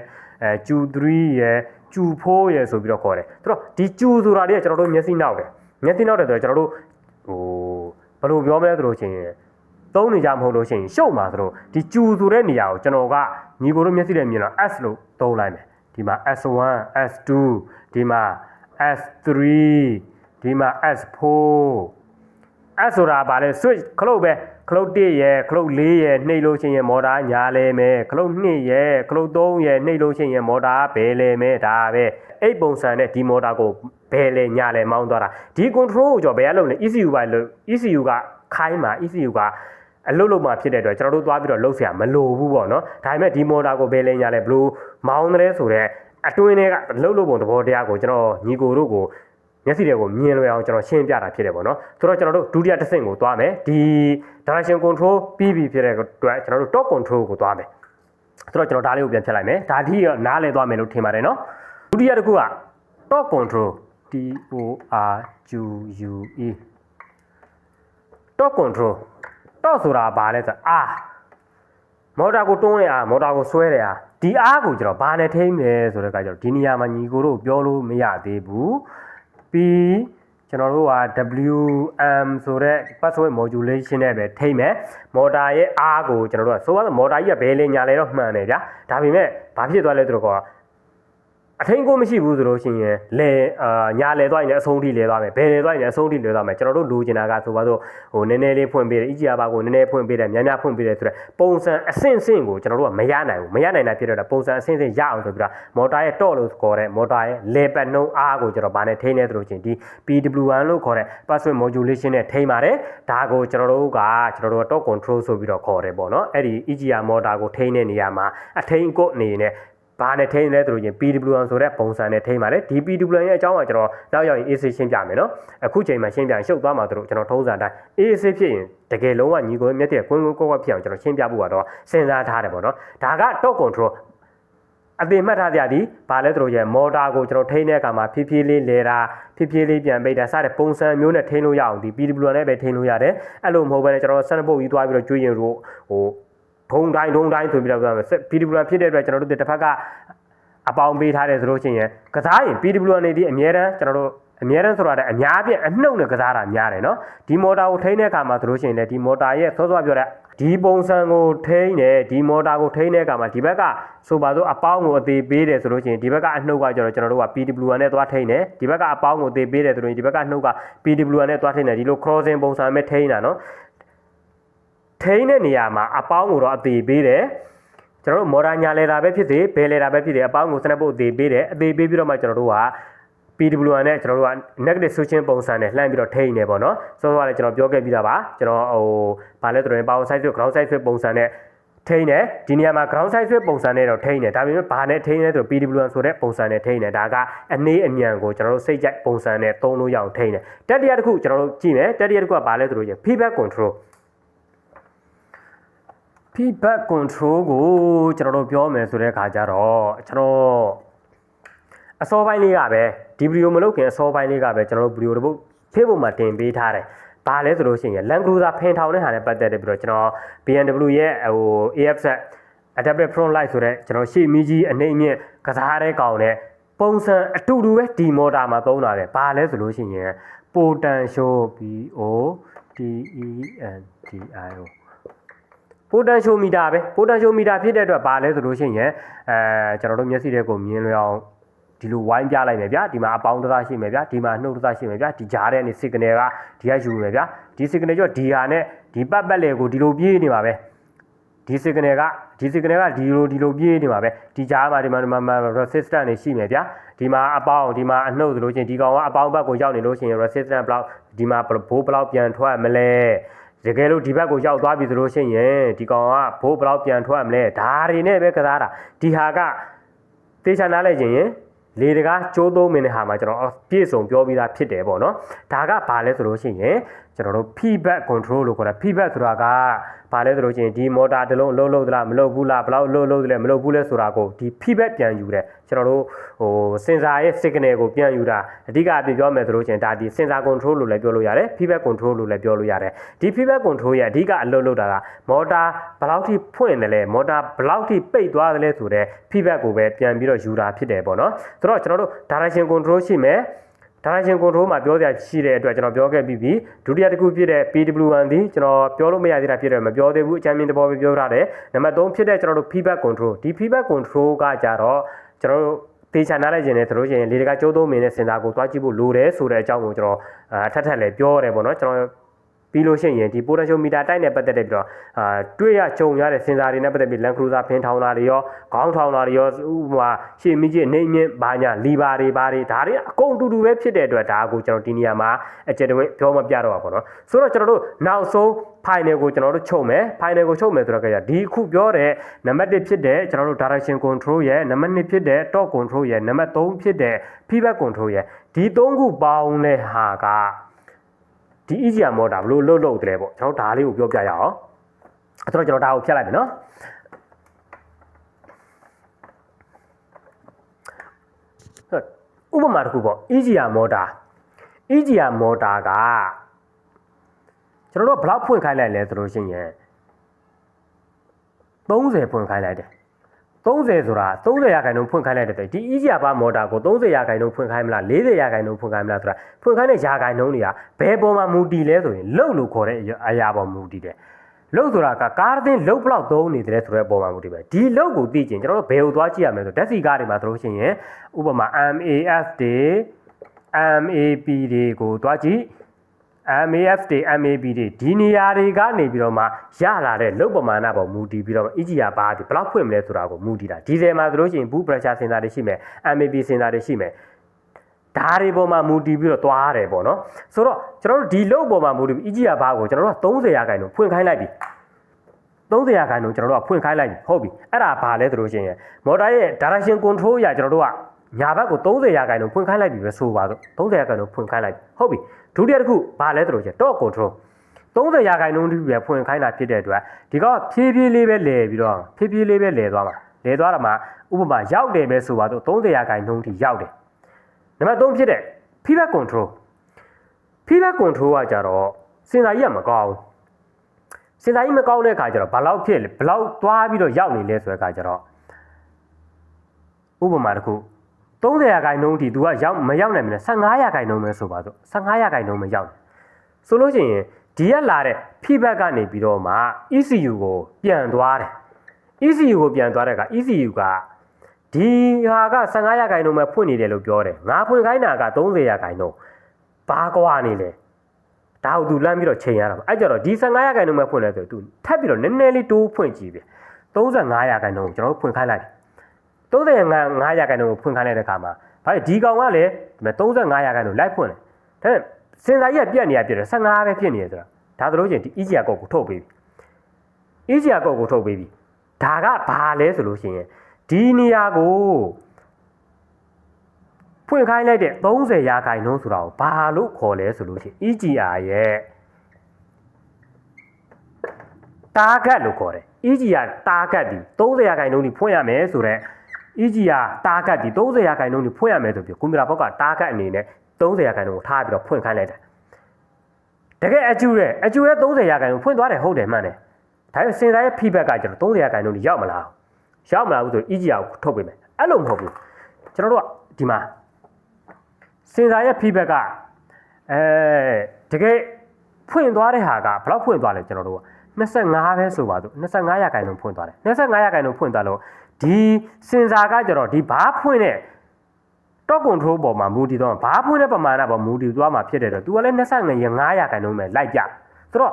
Q3 ရယ်ကျူဖိုးရယ်ဆိုပြီးတော့ခေါ်တယ်ဆိုတော့ဒီကျူဆိုတာတွေကကျွန်တော်တို့မျက်စိနောက်တယ်မျက်စိနောက်တယ်ဆိုတော့ကျွန်တော်တို့ဘယ်လိုပြောမလဲဆိုလို့ရှိရင်သုံးနေကြမဟုတ်လို့ရှိရင်ရှုပ်မှာဆိုတော့ဒီကျူဆိုတဲ့နေရာကိုကျွန်တော်ကညီကိုတို့မျက်စိနဲ့မြင်တော့ S လို့သုံးလိုက်မယ်ဒီမှာ S1 S2 ဒီမှာ S3 ဒီမှာ S4 S ဆိုတာဗာလဲ switch ခလုတ်ပဲခလုတ်1ရယ်ခလုတ်4ရယ်နှိပ်လို့ရှိရင်မော်တာညာလဲမယ်ခလုတ်2ရယ်ခလုတ်3ရယ်နှိပ်လို့ရှိရင်မော်တာဘယ်လဲမယ်ဒါပဲအဲ့ပုံစံနဲ့ဒီမော်တာကိုဘယ်လဲညာလဲမောင်းသွားတာဒီ control ကိုကြောဘယ်အလုပ်လဲ ECU ပဲလို့ ECU ကခိုင်းမှာ ECU ကအလုပ်လုပ်မှာဖြစ်တဲ့အတွက်ကျွန်တော်တို့သွားပြီးတော့လှုပ်เสียမလိုဘူးပေါ့နော်ဒါပေမဲ့ဒီမော်တာကိုဘယ်လဲညာလဲဘလို့မောင်းတယ်ဆိုတော့အတွင်းထဲကလှုပ်ပုံသဘောတရားကိုကျွန်တော်ညီကိုတို့ကိုမျက်စိတွေကိုမြင်လွယ်အောင်ကျွန်တော်ရှင်းပြတာဖြစ်တယ်ပေါ့နော်ဆိုတော့ကျွန်တော်တို့ဒုတိယတစ်ဆင့်ကိုသွားမယ်ဒီ direction control ပြီးပြီဖြစ်တဲ့အတွက်ကျွန်တော်တို့ top control ကိုသွားမယ်ဆိုတော့ကျွန်တော်ဒါလေးကိုပြန်ဖြတ်လိုက်မယ်ဒါထိရနားလဲသွားမယ်လို့ထင်ပါတယ်နော်ဒုတိယတစ်ခုက top control T O R Q U E top control top ဆိုတာဘာလဲဆိုအာမော်တာကိုတွန်းနေအားမော်တာကိုဆွဲတယ်အားဒီအားကိုကျွန်တော်ဘာနဲ့ထိမ့်လဲဆိုတဲ့အခါကျတော့ဒီနေရာမှာညီကိုတို့ပြောလို့မရသေးဘူးပြီးကျွန်တော်တို့က WM ဆိုတဲ့ password modulation နဲ့ပဲထိမ့်မယ်မော်တာရဲ့အားကိုကျွန်တော်တို့ကဆိုတော့မော်တာကြီးကဘယ်လေညာလဲတော့မှန်တယ်ဗျာဒါပေမဲ့ဘာဖြစ်သွားလဲဆိုတော့အထိန်ကိုမရှိဘူးဆိုလို့ရှိရင်လေညာလေသွားရင်လည်းအဆုံးထိလေသွားမယ်ဘယ်လေသွားရင်လည်းအဆုံးထိလေသွားမယ်ကျွန်တော်တို့လိုချင်တာကဆိုပါတော့ဟိုနည်းနည်းလေးဖွင့်ပေးတယ် EGR ဘာကိုနည်းနည်းဖွင့်ပေးတယ်များများဖွင့်ပေးတယ်ဆိုတော့ပုံစံအဆင့်ဆင့်ကိုကျွန်တော်တို့ကမရနိုင်ဘူးမရနိုင်တာဖြစ်တော့ပုံစံအဆင့်ဆင့်ရအောင်ဆိုပြီးတော့မော်တာရဲ့တော့လို့ခေါ်တဲ့မော်တာရဲ့လေပတ်နှုံးအားကိုကျွန်တော်ဗာနဲ့ထိန်းနေသလိုချင်းဒီ PWM လို့ခေါ်တဲ့ password modulation နဲ့ထိန်းပါတယ်ဒါကိုကျွန်တော်တို့ကtop control ဆိုပြီးတော့ခေါ်တယ်ပေါ့နော်အဲ့ဒီ EGR မော်တာကိုထိန်းတဲ့နေရာမှာအထိန်ကိုအနေနဲ့ဘာနဲ့ထိန်းလဲဆိုရင် PWM ဆိုတဲ့ပုံစံနဲ့ထိန်းပါတယ်ဒီ PWM ရဲ့အကြောင်းကကျွန်တော်နောက်ရောက်ရင် AC ရှင်းပြမယ်နော်အခုချိန်မှာရှင်းပြရင်ရှုပ်သွားမှာတို့ကျွန်တော်ထုံးစံတိုင်း AC ဖြစ်ရင်တကယ်လုံးဝညီကိုမျက်တည့်ကွင်းကွက်ဖြစ်အောင်ကျွန်တော်ရှင်းပြဖို့ကတော့စဉ်းစားထားတယ်ပေါ့နော်ဒါက top control အပြင်မှတ်ထားကြသည်ဘာလဲတို့ရဲ့မော်တာကိုကျွန်တော်ထိန်းတဲ့အခါမှာဖြည်းဖြည်းလေးလဲတာဖြည်းဖြည်းလေးပြန်ပိတ်တာစတဲ့ပုံစံမျိုးနဲ့ထိန်းလို့ရအောင်ဒီ PWM နဲ့ပဲထိန်းလို့ရတယ်အဲ့လိုမဟုတ်ဘဲနဲ့ကျွန်တော်စက်ပုတ်ကြီးသွားပြီးတော့ကျွေးရင်တို့ဟိုထုံတိုင်းဆိုပြီးတော့ပြောမယ် PWM ဖြစ်တဲ့အတွက်ကျွန်တော်တို့တစ်ဖက်ကအပေါင်းပေးထားတယ်ဆိုလို့ရှိရင်ကစားရင် PWM နေဒီအများတန်းကျွန်တော်တို့အများတန်းဆိုတာတဲ့အများပြည့်အနှုတ်နဲ့ကစားတာများတယ်နော်ဒီမော်တာကိုထိန်းတဲ့အခါမှာဆိုလို့ရှိရင်လည်းဒီမော်တာရဲ့စောစောပြောတဲ့ဒီပုံစံကိုထိန်းတယ်ဒီမော်တာကိုထိန်းတဲ့အခါမှာဒီဘက်ကဆိုပါစို့အပေါင်းကိုအသေးပေးတယ်ဆိုလို့ရှိရင်ဒီဘက်ကအနှုတ်ကကျွန်တော်တို့က PWM နဲ့သွားထိန်းတယ်ဒီဘက်ကအပေါင်းကိုအသေးပေးတယ်ဆိုလို့ရှိရင်ဒီဘက်ကနှုတ်က PWM နဲ့သွားထိန်းတယ်ဒီလို crossing ပုံစံနဲ့ထိန်းတာနော်ထိန်းတဲ့နေရာမှာအပေါင်းကိုတော့အသေးပေးတယ်ကျွန်တော်တို့မော်တာညာလဲတာပဲဖြစ်စေဘယ်လဲတာပဲဖြစ်စေအပေါင်းကိုစနပ်ပုတ်အသေးပေးတယ်အသေးပေးပြီးတော့မှကျွန်တော်တို့က PWM နဲ့ကျွန်တော်တို့က negative switching ပုံစံနဲ့လှမ်းပြီးတော့ထိန်းနေပေါ့နော်ဆိုတော့လည်းကျွန်တော်ပြောခဲ့ပြီးသားပါကျွန်တော်ဟိုဗာလဲဆိုရင် power side switch ground side switch ပုံစံနဲ့ထိန်းတယ်ဒီနေရာမှာ ground side switch ပုံစံနဲ့တော့ထိန်းတယ်ဒါပေမဲ့ဘာနဲ့ထိန်းလဲဆိုတော့ PWM ဆိုတဲ့ပုံစံနဲ့ထိန်းတယ်ဒါကအနေအမြန်ကိုကျွန်တော်တို့စိတ်ကြိုက်ပုံစံနဲ့သုံးလို့ရအောင်ထိန်းတယ်တတိယတစ်ခုကျွန်တော်တို့ကြည့်မယ်တတိယတစ်ခုကဘာလဲဆိုလို့ရင် feedback control feedback control ကိုကျွန်တော်တို့ပြောမယ်ဆိုတဲ့အခါကျတော့ကျွန်တော်အစောပိုင်းလေးကပဲဒီဗီဒီယိုမလုပ်ခင်အစောပိုင်းလေးကပဲကျွန်တော်တို့ဗီဒီယိုတစ်ပုတ် Facebook မှာတင်ပေးထားတယ်။ဘာလဲဆိုလို့ရှိရင် Land Cruiser ဖင်ထောင်တဲ့ဟာနဲ့ပတ်သက်တဲ့ပြီးတော့ကျွန်တော် BMW ရဲ့ဟို AFZ Adaptive Front Light ဆိုတဲ့ကျွန်တော်ရှေ့မီးကြီးအနေအမြင့်ကစားတဲ့ကောင်နဲ့ပုံစံအတူတူပဲဒီမော်တာမှာသုံးတာတယ်။ဘာလဲဆိုလို့ရှိရင် Potential POTENTIO potential meter ပဲ potential meter ဖြစ်တဲ့အတွက်ဘာလဲဆိုလို့ရှိရင်ကျွန်တော်တို့မျက်စိတွေကိုမြင်လွယ်အောင်ဒီလိုဝိုင်းပြလိုက်မယ်ဗျာဒီမှာအပေါင်းတစ်သားရှိမယ်ဗျာဒီမှာနှုတ်တစ်သားရှိမယ်ဗျာဒီကြားထဲကနေ signal ကဒီကယူမယ်ဗျာဒီ signal ကျော်ဒီဟာနဲ့ ဒီပတ်ပတ်လေကိုဒီလိုပြေးနေပါပဲဒီ signal ကဒီလိုပြေးနေပါပဲဒီကြားမှာဒီမှာ resistance တွေရှိမယ်ဗျာဒီမှာအပေါင်းဒီမှာအနှုတ်ဆိုလို့ချင်းဒီကောင်ကအပေါင်းဘက်ကိုရောက်နေလို့ရှိရင် resistance ဘလောက်ဒီမှာဘိုးဘလောက်ပြန်ထွက်မလဲတကယ်လို့ဒီဘက်ကိုရောက်သွားပြီဆိုလို့ရှိရင်ဒီကောင်ကဘိုးဘလောက်ပြန်ထွက်မလဲဒါတွေနဲ့ပဲကစားတာဒီဟာကတေချာနားလိုက်ခြင်းလေတကားကျိုးသုံးမင်းတဲ့ဟာမှာကျွန်တော်ပြည့်စုံပြောပြီးသားဖြစ်တယ်ပေါ့နော်ဒါကဘာလဲဆိုလို့ရှိရင်ကျွန်တော်တို့ feedback control လို့ခေါ်တာ feedback ဆိုတာကဘာလဲဆိုလို့ရှိရင်ဒီ motor တစ်လုံးအလုံးလုံးသလားမလုံးဘူးလားဘယ်လောက်လုံးသလဲမလုံးဘူးလဲဆိုတာကိုဒီ feedback ပြန်ယူတယ်ကျွန်တော်တို့sensor ရဲ့ signal ကိုပြန်ယူတာအဓိကအပြင်ပြောမယ်ဆိုလို့ရှိရင်ဒါဒီ sensor control လို့လည်းပြောလို့ရတယ် feedback control လို့လည်းပြောလို့ရတယ်ဒီ feedback control ရဲ့အဓိကအလုပ်လုပ်တာက motor ဘယ်လောက်ထိဖွင့်တယ်လဲ motor ဘယ်လောက်ထိပိတ်သွားတယ်လဲဆိုတော့ feedback ကိုပဲပြန်ပြီးတော့ယူတာဖြစ်တယ်ပေါ့နော်ဆိုတော့ကျွန်တော်တို့ direction control ရှိမယ်direction control မှာပြောစရာရှိတဲ့အတွက်ကျွန်တော်ပြောခဲ့ပြီးပြီဒုတိယတစ်ခုဖြစ်တဲ့ PW1 ဒီကျွန်တော်ပြောလို့မရသေးတာဖြစ်တယ်မပြောသေးဘူးအချမ်းမြင်တဘောပဲပြောထားတယ်နံပါတ်3ဖြစ်တဲ့ကျွန်တော်တို့ feedback control ဒီ feedback control ကကြတော့ကျွန်တော်တို့တေချာနားလိုက်ခြင်းနဲ့ဆိုလို့ရှိရင်လေတကာကျိုးသုံးမင်းနဲ့စင်တာကိုတွားကြည့်ဖို့လိုတယ်ဆိုတဲ့အကြောင်းကိုကျွန်တော်ထပ်လည်းပြောရတယ်ပေါ့နော်ကျွန်တော်ပြီးလို့ရှိရင်ဒီ potential meter တိုက်နဲ့ပတ်သက်တဲ့ပြီးတော့တွေ့ရကြုံရတဲ့စင်စာတွေနဲ့ပတ်သက်ပြီး land cruiser ဖင်ထောင်တာတွေရောခေါင်းထောင်တာတွေရောဥပမာရှေ့မိကြီးအနေမြင့်ဘာညာလီဘာတွေဘာတွေဒါတွေအကုန်တူတူပဲဖြစ်တဲ့အတွက်ဒါကိုကျွန်တော်ဒီနေရာမှာအကျယ်တဝင့်ပြောမပြတော့ပါဘူးเนาะဆိုတော့ကျွန်တော်တို့နောက်ဆုံး final ကိုကျွန်တော်တို့ချုပ်မယ် final ကိုချုပ်မယ်ဆိုတော့ကြဒီခုပြောတဲ့နံပါတ်1ဖြစ်တဲ့ကျွန်တော်တို့ direction control ရဲ့နံပါတ်2ဖြစ်တဲ့ torque control ရဲ့နံပါတ်3ဖြစ်တဲ့ feedback control ရဲ့ဒီ3ခုပေါင်းတဲ့ဟာကဒီ EGR motor ဘယ်လိုလုပ်တယ်လဲပေါ့ကျွန်တော်ဒါလေးကိုပြောပြရအောင်အဲ့တော့ကျွန်တော်ဒါကိုဖြတ်လိုက်မယ်နော်ဥပမာတစ်ခုပေါ့ EGR motor ကကျွန်တော်တို့ဘယ်လောက်ဖွင့်ခိုင်းလိုက်လဲဆိုလို့ရှိရင်30ဖွင့်ခိုင်းလိုက်တယ်30ဆိုတာ30ရာခိုင်နှုန်းဖွင့်ခိုင်းလိုက်တဲ့ဒီ EGR ဘာမော်တာကို30ရာခိုင်နှုန်းဖွင့်ခိုင်းမလား40ရာခိုင်နှုန်းဖွင့်ခိုင်းမလားဆိုတာဖွင့်ခိုင်းတဲ့ရာခိုင်နှုန်းတွေကဘယ်ပေါ်မှာမူတည်လဲဆိုရင်လုတ်လို့ခေါ်တဲ့အရာပေါ်မူတည်တယ်လုတ်ဆိုတာကကားသင်းလုတ်ဘလောက်သုံးနေတယ်ဆိုတဲ့အပေါ်မှာမူတည်ပဲဒီလုတ်ကိုသိချင်ကျွန်တော်တို့ဘယ်ကိုသွားကြည့်ရမလဲဆိုဓာတ်စီကားတွေမှာဆိုလို့ရှိရင်ဥပမာ MAF တွေ MAP တွေကိုသွားကြည့်MAF တွေ MAP တွေဒီနေရာတွေကနေပြီးတော့မှရလာတဲ့လုတ်ပမာဏပေါ်မူတည်ပြီးတော့ EGR ဘာဒီဘယ်လောက်ဖွင့်မလဲဆိုတာကိုမူတည်တာဒီဇယ်မှာဆိုလို့ရှိရင် boot pressure sensor တွေရှိမယ် MAP sensor တွေရှိမယ်ဒါတွေပေါ်မှာမူတည်ပြီးတော့သွားရတယ်ပေါ့နော်ဆိုတော့ကျွန်တော်တို့ဒီလုတ်ပေါ်မှာမူတည်ပြီး EGR ဘာကိုကျွန်တော်တို့က30ရာခိုင်နှုန်းဖွင့်ခိုင်းလိုက်ပြီ30ရာခိုင်နှုန်းကျွန်တော်တို့ကဖွင့်ခိုင်းလိုက်ပြီဟုတ်ပြီအဲ့ဒါဘာလဲဆိုလို့ရှိရင်မော်တာရဲ့ direction control ရကျွန်တော်တို့ကညာဘက်ကို30ရာခိုင်နှုန်းဖွင့်ခိုင်းလိုက်ပြီပဲဆိုပါစို့30ရာခိုင်နှုန်းဖွင့်ခိုင်းလိုက်ဟုတ်ပြီဒုတိယတစ်ခုဘာလဲဆိုလို့ရှိရင် torque control 30ရာခိုင်နှုန်းတိပဲဖွင့်ခိုင်းတာဖြစ်တဲ့အတွက်ဒီကဖြည်းဖြည်းလေးပဲလဲပြီးတော့ဖြည်းဖြည်းလေးပဲလဲသွားမှာလဲသွားတာမှာဥပမာရောက်တယ်ပဲဆိုပါစို့30ရာခိုင်နှုန်းထိရောက်တယ်နံပါတ်3ဖြစ်တဲ့ feedback control ကကြတော့စင်စာကြီးကမကောင်းစင်စာကြီးမကောင်းတဲ့အခါကျတော့ဘယ်လောက်ဖြစ်လဲဘယ်လောက်သွားပြီးတော့ရောက်နေလဲဆိုတဲ့အခါကျတော့ဥပမာတစ်ခု30ရာခိုင်နှုန်းထိ तू ကရောက်မရောက်နိုင်မလဲ15ရာခိုင်နှုန်းပဲဆိုပါစို့15ရာခိုင်နှုန်းပဲရောက်တယ်ဆိုလို့ရှိရင်ဒီရက်လာတဲ့ feedback ကနေပြီးတော့မှ ECU ကိုပြန်သွားတယ် ECU ကိုပြန်သွားတဲ့အခါ ECU ကဒီဟာက15ရာခိုင်နှုန်းပဲဖွင့်နေတယ်လို့ပြောတယ်ငါဖွင့်ခိုင်းတာက30ရာခိုင်နှုန်းဘာကွာနေလဲဒါကို तू လမ်းပြီးတော့ချိန်ရတာအဲ့ကြတော့ဒီ15ရာခိုင်နှုန်းပဲဖွင့်လဲဆို तू ထပ်ပြီးတော့နည်းနည်းလေးတိုးဖွင့်ကြည့်ပြီ35ရာခိုင်နှုန်းကိုကျွန်တော်တို့ဖွင့်ခိုင်းလိုက်35ရာခိုင်နှုန်းကိုဖွင့်ခိုင်းလိုက်တဲ့အခါမှာဘာလဲဒီကောင်ကလည်း35ရာခိုင်နှုန်းလိုက်ဖွင့်တယ်ဒါပေမဲ့စင်စာကြီးကပြက်နေရပြက်တယ်15ပဲဖြစ်နေရဆိုတာဒါဆိုလို့ချင်းဒီ EGR ကောက်ကိုထုတ်ပေးပြီ EGR ကောက်ကိုထုတ်ပေးပြီဒါကဘာလဲဆိုလို့ရှိရင်ဒီနေရာကိုဖွင့်ခိုင်းလိုက်တဲ့30ရာခိုင်နှုန်းဆိုတာကိုဘာလို့ခေါ်လဲဆိုလို့ရှိရင် EGR ရဲ့ target လို့ခေါ်တယ် EGR target ဒီ30ရာခိုင်နှုန်းကြီးဖွင့်ရမယ်ဆိုတော့ EGR target ဒီ30ရာခိုင်နှုန်းကြီးဖွင့်ရမယ်ဆိုပြီးကွန်ပျူတာဘက်က target အနေနဲ့30ရာခိုင်နှုန်းကိုထားပြီးတော့ဖွင့်ခိုင်းလိုက်တယ်တကယ်အကျူရဲ့30ရာခိုင်နှုန်းဖွင့်သွားတယ်ဟုတ်တယ်မှန်တယ်ဒါပေမဲ့စင်စာရဲ့ feedback ကကျွန်တော်30ရာခိုင်နှုန်းကြီးရောက်မလားဘူးဆို EGR ကိုထုတ်ပေးမယ်အဲ့လိုမဟုတ်ဘူးကျွန်တော်တို့ကဒီမှာစင်စာရဲ့ feedback ကတကယ်ဖွင့်သွားတဲ့ဟာကဘယ်လောက်ဖွင့်သွားလဲကျွန်တော်တို့က25ပဲဆိုပါစို့25ရာခိုင်နှုန်းဖွင့်သွားတယ်25ရာခိုင်နှုန်းဖွင့်သွားလို့ဒီစင်စာကကျတော့ဒီဘားဖွင့်တဲ့ တော့ control ပေါ်မှာမူတည်တော့ဘားဖွင့်တဲ့ပမာဏပေါ်မူတည်သွားမှာဖြစ်တယ်တော့ तू ကလည်း25ရာခိုင်နှုန်းပဲလိုက်ပြဆိုတော့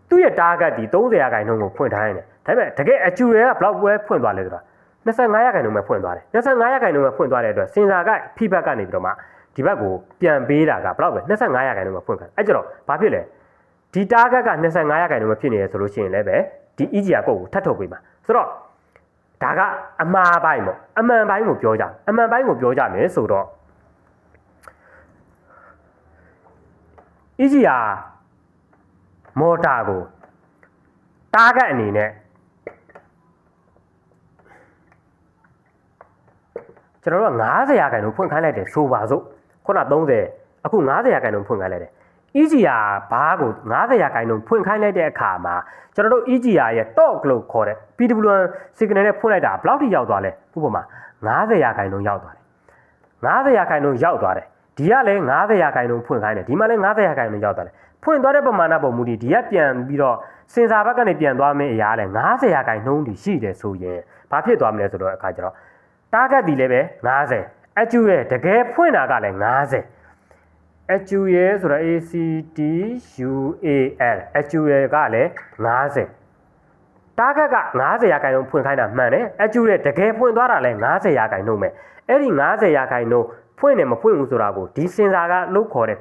သူ့ရဲ့ target ဒီ30ရာခိုင်နှုန်းကိုဖွင့်ထားနေတယ်ဒါပေမဲ့တကယ်အကျူတွေကဘလောက်ပွဲဖွင့်သွားလဲဆိုတာ25ရာခိုင်နှုန်းပဲဖွင့်သွားတယ်25ရာခိုင်နှုန်းပဲဖွင့်သွားတဲ့အတွက်စင်စာက feedback ကနေပြီးတော့မှဒီဘက်ကိုပြန်ပေးတာကဘလောက်ပဲ25ရာခိုင်နှုန်းပဲဖွင့်ခံအဲ့ကြတော့ဘာဖြစ်လဲဒီ target က25ရာခိုင်နှုန်းပဲဖြစ်နေရဆိုလို့ရှိရင်လည်းပဲဒီ EGR ကုတ်ကိုထပ်ထုတ်ပေးမှာဆိုတော့ဒါကအမှားပိုင်းပေါ့အမှန်ပိုင်းကိုပြောကြအမှန်ပိုင်းကိုပြောကြမယ်ဆိုတော့ EGR မော်တာကို target အနေနဲ့ကျွန်တော်တို့က90ရာခိုင်နှုန်းဖွင့်ခိုင်းလိုက်တယ်ဆိုပါစို့ခုန30အခု90ရာခိုင်နှုန်းဖွင့်ခိုင်းလိုက်တယ် EGR ဘာကို90ရာခိုင်နှုန်းဖွင့်ခိုင်းလိုက်တဲ့အခါမှာကျွန်တော်တို့ EGR ရဲ့ top လို့ခေါ်တဲ့ PWM signal နဲ့ဖွင့်လိုက်တာဘယ်လောက်ထိရောက်သွားလဲဥပမာ90ရာခိုင်နှုန်းရောက်သွားတယ်90ရာခိုင်နှုန်းရောက်သွားတယ်ဒီကလည်း90ရာခိုင်နှုန်းဖွင့်ခိုင်းတယ်ဒီမှာလည်း90ရာခိုင်နှုန်းရောက်သွားတယ်ဖွင့်သွားတဲ့ပမာဏပုံမူဒီကပြန်ပြီးတော့စင်စာဘက်ကနေပြန်သွားမယ့်အရာလည်း90ရာခိုင်နှုန်းဒီရှိတယ်ဆိုရင်ဘာဖြစ်သွားမလဲဆိုတော့အခါကျတော့ target ဒီလည်းပဲ90 actu ရဲ့တကယ်ဖွင့်တာကလည်း90 actu ရဲ့ဆိုတော့ ACTUAL actu ရဲ့ကလည်း90 target က90ရာခိုင်နှုန်းဖွင့်ခိုင်းတာမှန်တယ် actu ရဲ့တကယ်ဖွင့်သွားတာလည်း90ရာခိုင်နှုန်းပဲအဲ့ဒီ90ရာခိုင်နှုန်းဖွင့်တယ်မဖွင့်ဘူးဆိုတာကိုဒီစင်စာကလို့ခေါ်တဲ့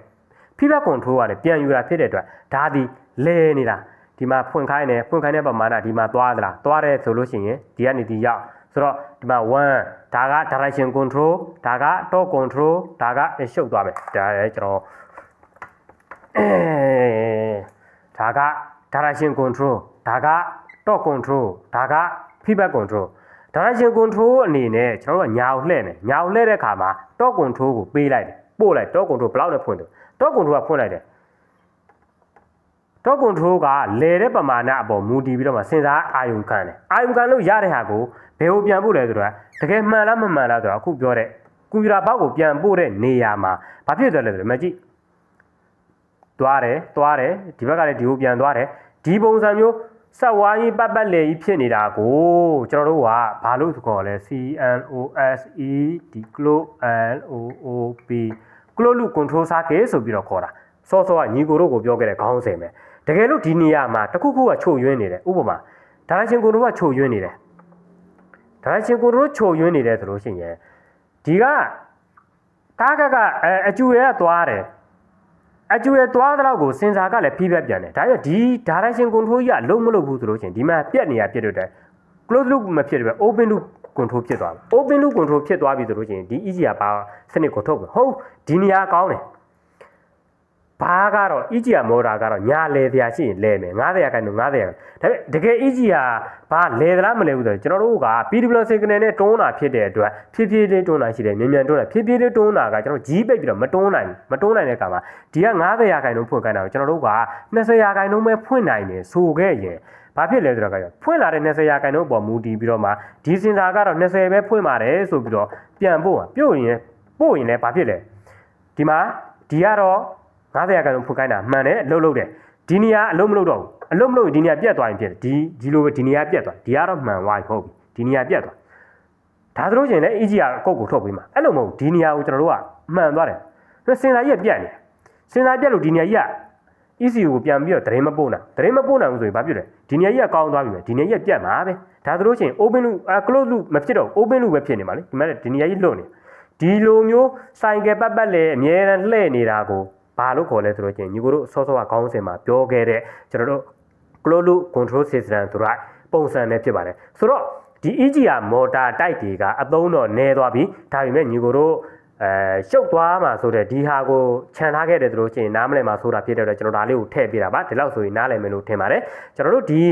feedback control ကလည်းပြန်ယူတာဖြစ်တဲ့အတွက်ဒါဒီလဲနေတာဒီမှာဖွင့်ခိုင်းတယ်ဖွင့်ခိုင်းတဲ့ပမာဏဒီမှာသွားသလားသွားတယ်ဆိုလို့ရှိရင်ဒီကနေဒီရောက်ဆိုတော့ဒီမှာ1ဒါက direction control ဒါက top control ဒါကရှုပ်သွားမယ်ဒါလည်းကျွန်တော်ဒါက direction control ဒါက top control ဒါက feedback control direction control အနေနဲ့ကျွန်တော်တို့ကညာကိုလှည့်မယ်ညာကိုလှည့်တဲ့အခါမှာ top control ကိုပေးလိုက်တယ်ပို့လိုက် top control ဘယ်လောက်နဲ့ဖွင့်တယ် top control ကဖွင့်လိုက်တယ် top control ကလဲတဲ့ပမာဏအပေါ်မူတည်ပြီးတော့မှစဉ်းစားအာယုံခံတယ်အာယုံခံလို့ရတဲ့ဟာကိုဘယ်ကိုပြန်ပို့လဲဆိုတော့တကယ်မှန်လားမမှန်လားဆိုတော့အခုပြောတဲ့ကွန်ပျူတာဘောက်ကိုပြန်ပို့တဲ့နေရာမှာဘာဖြစ်သွားလဲဆိုတော့မကြည့်သွားတယ်ဒီဘက်ကလည်းဒီကိုပြန်သွားတယ်ဒီပုံစံမျိုးဆက်ဝိုင်းပတ်ပတ်လေကြီးဖြစ်နေတာကိုကျွန်တော်တို့ကဘာလို့ခေါ်လဲ CNOSE ဒီ close LOOP close loop control circuit ဆိုပြီးတော့ခေါ်တာစောစောကညီကိုတို့ကိုပြောခဲ့တဲ့ခေါင်းစဉ်ပဲတကယ်လို့ဒီနေရာမှာတစ်ခုခုကချုပ်ယွင်းနေတယ်ဥပမာ direction control ကချုပ်ယွင်းနေတယ် direction control ချုပ်ယွင်းနေတယ်ဆိုလို့ရှိရင်ဒီကtarget ကအကျူရဲသွားတယ်အကျူရဲသွားတဲ့လောက်ကိုစင်စာကလည်း feedback ပြန်တယ်ဒါကြောင့်ဒီ direction control ကြီးကလုံးမလုပ်ဘူးဆိုလို့ရှိရင်ဒီမှာပြက်နေရပြက်တဲ့ close loop မဖြစ်တယ်ပဲ open loop control ဖြစ်သွားတယ် open loop control ဖြစ်သွားပြီဆိုလို့ရှိရင်ဒီ EGR ပါစနစ်ကိုထုတ်မယ်ဟုတ်ဒီနေရာကောင်းတယ်ဘာကတော့ EGR motor ကတော့ညာလဲတရားရှိရင်လဲမယ်90ရာခိုင်နှုန်း90ရာဒါပေမဲ့တကယ် EGR ဘာလဲသလားမလဲဘူးဆိုတော့ကျွန်တော်တို့က PWM signal နဲ့တွန်းတာဖြစ်တဲ့အတွက်ဖြည်းဖြည်းလေးတွန်းတာရှိတယ်မြန်မြန်တွန်းတာဖြည်းဖြည်းလေးတွန်းတာကကျွန်တော်ကြီးပိတ်ပြီးတော့မတွန်းနိုင်တဲ့အခါမှာဒီက90ရာခိုင်နှုန်းဖွင့်ခိုင်းတာကိုကျွန်တော်တို့က20ရာခိုင်နှုန်းပဲဖွင့်နိုင်တယ်ဆိုခဲ့ရင်ဘာဖြစ်လဲဆိုတော့ဖွင့်လာတဲ့20ရာခိုင်နှုန်းပေါ်မူတည်ပြီးတော့မှဒီစင်စာကတော့20ပဲဖွင့်ပါတယ်ဆိုပြီးတော့ပြန်ပို့ရင်လည်းဘာဖြစ်လဲဒီမှာဒီကတော့90ရာခိုင်နှုန်းဖွင့်ခိုင်းတာမှန်တယ်အလုပ်တယ်ဒီနေရာအလုပ်မလုပ်တော့ဘူးအလုပ်မလုပ်ရင်ဒီနေရာပြတ်သွားရင်ဖြစ်တယ်ဒီလိုပဲဒီနေရာပြတ်သွားဒီကတော့မှန်သွားပြီဟုတ်ပြီဒီနေရာပြတ်သွားဒါဆိုလို့ရှိရင်လည်း EGR ကုတ်ကိုထုတ်ပေးမှာအဲ့လိုမဟုတ်ဒီနေရာကိုကျွန်တော်တို့ကမှန်သွားတယ်စင်စာကြီးကပြတ်နေစင်စာပြတ်လို့ဒီနေရာကြီးက ECU ကိုပြန်ပြီးတော့သတင်းမပို့နိုင်ဘူးဆိုရင်ဘာဖြစ်လဲဒီနေရာကြီးကကောင်းသွားပြီပဲဒီနေရာကြီးကပြတ်မှာပဲဒါဆိုလို့ရှိရင် open loop close loop မဖြစ်တော့ open loop ပဲဖြစ်နေမှာလေဒီမှာဒီနေရာကြီးလွတ်နေဒီလိုမျိုးဆိုင်ကယ်ပတ်လေအမြဲတမ်းလှည့်နေတာကိုဘာလို့ခေါ်လဲဆိုတော့ညီကိုတို့စောစောကခေါင်းစဉ်မှာပြောခဲ့တဲ့ကျွန်တော်တို့ close loop control system ဆိုတာပုံစံနဲ့ဖြစ်ပါတယ်ဆိုတော့ဒီ EGR motor တိုက်တွေကအသုံးတော့နည်းသွားပြီဒါပေမဲ့ညီကိုတို့ရှုပ်သွားမှာဆိုတဲ့ဒီဟာကိုခြံထားခဲ့တယ်ဆိုလို့ရှိရင်နားမလည်မှာဆိုတာဖြစ်တဲ့အတွက်ကျွန်တော်ဒါလေးကိုထည့်ပေးတာပါဒီလောက်ဆိုရင်နားလည်မယ်လို့ထင်ပါတယ်ကျွန်တော်တို့ဒီ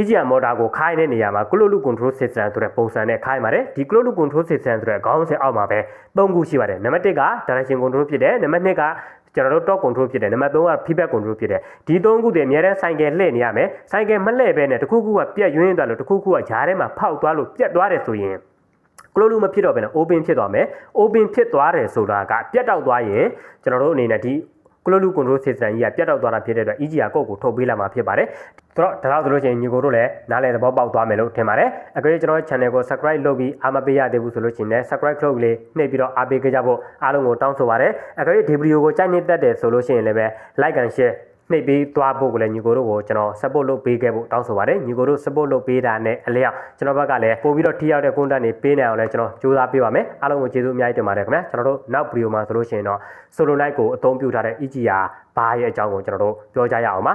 EGR motor ကိုခိုင်းတဲ့နေရာမှာ close loop control system ဆိုတဲ့ပုံစံနဲ့ခိုင်းပါတယ်ဒီ close loop control system ဆိုတဲ့ခေါင်းစဉ်အောက်မှာပဲ၃ခုရှိပါတယ်နံပါတ်1က direction control ဖြစ်တယ်နံပါတ်2ကကျွန်တော်တို့ top control ဖြစ်တယ်နံပါတ်3က feedback control ဖြစ်တယ်ဒီ3ခုတည်းအများတန်းဆိုင်ကယ်လှည့်နေရမယ်ဆိုင်ကယ်မလှည့်ဘဲနဲ့တစ်ခုခုကပြက်ယွင်းသွားလို့တစ်ခုခုကဂျားထဲမှာဖောက်သွားလို့ပြက်သွားတယ်ဆိုရင် close loop မဖြစ်တော့ဘဲနဲ့ open ဖြစ်သွားမယ် open ဖြစ်သွားတယ်ဆိုတာကပြတ်တောက်သွားရင်ကျွန်တော်တို့အနေနဲ့ဒီ close loop control system ကြီးကပြတ်တောက်သွားတာဖြစ်တဲ့အတွက် EGR ကုတ်ကိုထုတ်ပေးလာမှာဖြစ်ပါတယ်ဆိုတော့ဒါတော့ဆိုလို့ရှိရင်ညီကိုတို့လည်းနားလည်သဘောပေါက်သွားမယ်လို့ထင်ပါတယ်အကြိမ်ကျွန်တော်ရဲ့ channel ကို subscribe လုပ်ပြီးအားမပေးရသေးဘူးဆိုလို့ရှိရင်လည်း subscribe လုပ်လေးနှိပ်ပြီးတော့အားပေးကြဖို့အားလုံးကိုတောင်းဆိုပါတယ်အကြိမ်ဒီဗီဒီယိုကိုကြိုက်နေတတ်တယ်ဆိုလို့ရှိရင်လည်းပဲ like and share နှိပ်ပြီးသွားဖို့ကိုလည်းညီကိုတို့ကိုကျွန်တော် support လုပ်ပေးခဲ့ဖို့တောင်းဆိုပါတယ်ညီကိုတို့ support လုပ်ပေးတာနဲ့အလျောက်ကျွန်တော်ဘက်ကလည်းပို့ပြီးတော့ထိရောက်တဲ့ content တွေပေးနိုင်အောင်လည်းကျွန်တော်ကြိုးစားပေးပါမယ်အားလုံးကိုကျေးဇူးအများကြီးတင်ပါတယ်ခင်ဗျာကျွန်တော်တို့နောက် video မှာဆိုလို့ရှိရင်တော့ solo night ကိုအသုံးပြုထားတဲ့ EGR ဘာရဲ့အကြောင်းကိုကျွန်တော်တို့ပြောကြရအောင်ပါ